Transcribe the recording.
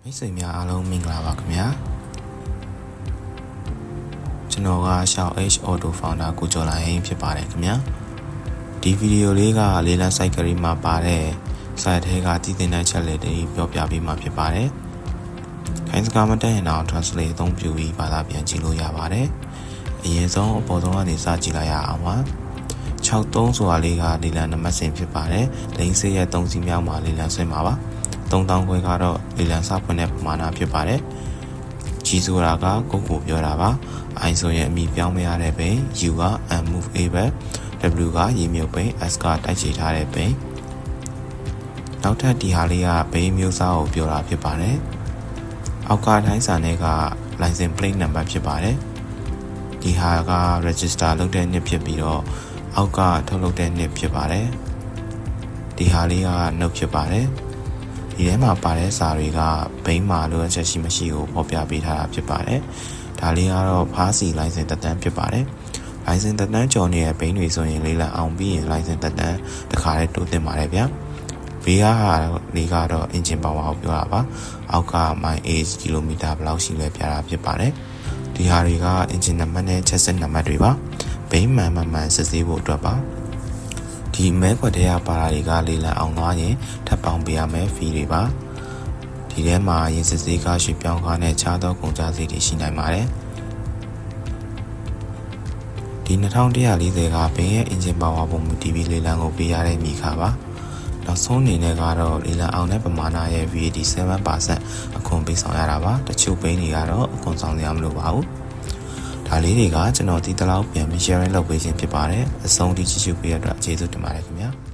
မိတ်ဆွေများအားလုံးမင်္ဂလာပါခင်ဗျာကျွန်တော်ကရှောက် H Auto Founder ကိုကျော်လာရင်ဖြစ်ပါတယ်ခင်ဗျာဒီဗီဒီယိုလေးကလေးလံ site ကလေးမှာပါတဲ့ site ထဲကတည်တဲ့ချက်လက်တွေပြောပြပေးမှာဖြစ်ပါတယ်ခိုင်းစကားမတက်ရင်တော့ translate အသုံးပြုပြီးဘာသာပြန်ကြည့်လို့ရပါတယ်အရင်ဆုံးအပေါ်ဆုံးကနေစကြည့်လိုက်ရအောင်ပါ63ဆိုတာလေးကလေးလံနံပါတ်စဉ်ဖြစ်ပါတယ်လိန်စေးရဲ့3စီမြောက်မှာလေးလံဆွဲမှာပါ3000ခွဲကတော့လေလံစဖွင့်တဲ့ပမာဏဖြစ်ပါတယ်။Gဆိုတာကကိုပြောတာပါ။ I ဆိုရင်အမိပြောင်းမရတဲ့ပိန် U က unmove A ပဲ W ကရေမြုပ်ပိန် S ကတိုက်ချေထားတဲ့ပိန်နောက်ထပ်ဒီဟာလေးကပိန်မျိုးစားကိုပြောတာဖြစ်ပါတယ်။အောက်ကတိုင်းစာနဲ့က license plate number ဖြစ်ပါတယ်။ဒီဟာက register လုပ်တဲ့နှစ်ဖြစ်ပြီးတော့အောက်ကထုတ်လုပ်တဲ့နှစ်ဖြစ်ပါတယ်။ဒီဟာလေးက note ဖြစ်ပါတယ်။ဒီထဲမှာပါတဲ့စာတွေကဘိန်းမှာလိုအပ်ချက်ရှိမရှိကိုဖော်ပြပေးထားတာဖြစ်ပါတယ်။ဒါလေးကတော့ဖားစီလိုင်စင်တက်တန်းဖြစ်ပါတယ်။လိုင်စင်တက်တန်းကျော်နေတဲ့ဘိန်းတွေဆိုရင်လေးလံအောင်ပြီးရင်လိုင်စင်တက်တန်းတစ်ခါတည်းတိုးတင်ပါတယ်ဗျာ။ VR လေးကတော့ engine power ကိုပြောတာပါ။အောက်က mileage ကီလိုမီတာဘယ်လောက်ရှိလဲပြတာဖြစ်ပါတယ်။ဒီဟာတွေက engine နံပါတ်နဲ့ချက်စစ်နံပါတ်တွေပါ။ဘိန်းမှန်စစ်ဆေးဖို့အတွက်ပါ။ဒီမဲခွက်ထဲကပါတာတွေကလေလံအောင်သွားရင်ထပ်ပေါင်းပေးရမယ်ဖီတွေပါဒီထဲမှာရင်စစ်ဆေးကားရွှေပြောင်းကားနဲ့ခြားသောကုန်ကျစရိတ်တွေရှိနိုင်ပါတယ်ဒီ2140ကဘင်းရဲ့ engine power ပုံမူ TV လေလံကိုပေးရတဲ့မိခါပါနောက်ဆုံးအနေနဲ့ကတော့လေလံအောင်တဲ့ပမာဏရဲ့ VAT 7% အခွန်ပေးဆောင်ရတာပါတချို့ဘင်းတွေကတော့အခွန်ဆောင်ရမလို့ပါဘူးဒါလေးတွေကကျွန်တော်ဒီတလောက်ပြန်ပြီး sharing လုပ်ပေးခြင်းဖြစ်ပါတယ်အဆုံးထိကြည့်ရှုပေးရတဲ့အတွက်ကျေးဇူးတင်ပါတယ်ခင်ဗျာ